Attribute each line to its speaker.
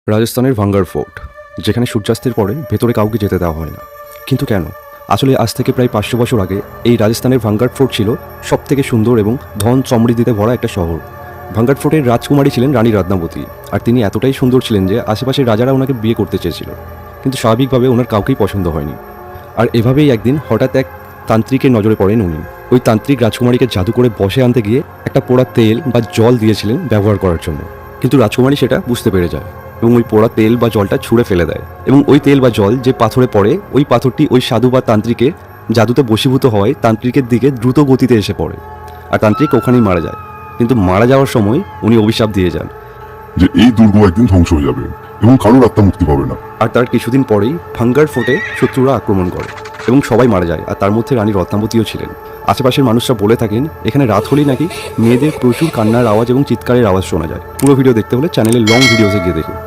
Speaker 1: রাজস্থানের ভাঙ্গার ফোর্ট, যেখানে সূর্যাস্তের পরে ভেতরে কাউকে যেতে দেওয়া হয় না। কিন্তু কেন? আসলে আজ থেকে প্রায় 500 বছর আগে এই রাজস্থানের ভাঙ্গার ফোর্ট ছিল সবথেকে সুন্দর এবং ধন সমৃদ্ধিতে ভরা একটা শহর। ভাঙ্গার ফোর্টের রাজকুমারী ছিলেন রানী রত্নাবতী, আর তিনি এতটাই সুন্দর ছিলেন যে আশেপাশের রাজারা ওনাকে বিয়ে করতে চেয়েছিল, কিন্তু স্বাভাবিকভাবে ওনার কাউকেই পছন্দ হয়নি। আর এভাবেই একদিন হঠাৎ এক তান্ত্রিকের নজরে পড়েন উনি। ওই তান্ত্রিক রাজকুমারীকে জাদু করে বশে আনতে গিয়ে একটা পোড়া তেল বা জল দিয়েছিলেন ব্যবহার করার জন্য, কিন্তু রাজকুমারী সেটা বুঝতে পেরে যায় এবং ওই পোড়া তেল বা জলটা ছুঁড়ে ফেলে দেয়। এবং ওই তেল বা জল যে পাথরে পড়ে, ওই পাথরটি ওই সাধু বা তান্ত্রিকের জাদুতে বশীভূত হওয়ায় তান্ত্রিকের দিকে দ্রুত গতিতে এসে পড়ে, আর তান্ত্রিক ওখানেই মারা যায়। কিন্তু মারা যাওয়ার সময় উনি অভিশাপ দিয়ে যান
Speaker 2: যে এই দুর্গ একদিন ধ্বংস হয়ে যাবে এবং কারোর আত্মা মুক্তি পাবে না।
Speaker 1: আর তার কিছুদিন পরেই ভাঙ্গার ফোর্টে শত্রুরা আক্রমণ করে এবং সবাই মারা যায়, আর তার মধ্যে রানী রত্নাবতীও ছিলেন। আশেপাশের মানুষরা বলে থাকেন এখানে রাত হলেই নাকি মেয়েদের প্রচুর কান্নার আওয়াজ এবং চিৎকারের আওয়াজ শোনা যায়। পুরো ভিডিও দেখতে হলে চ্যানেলের লং ভিডিওসে গিয়ে দেখুন।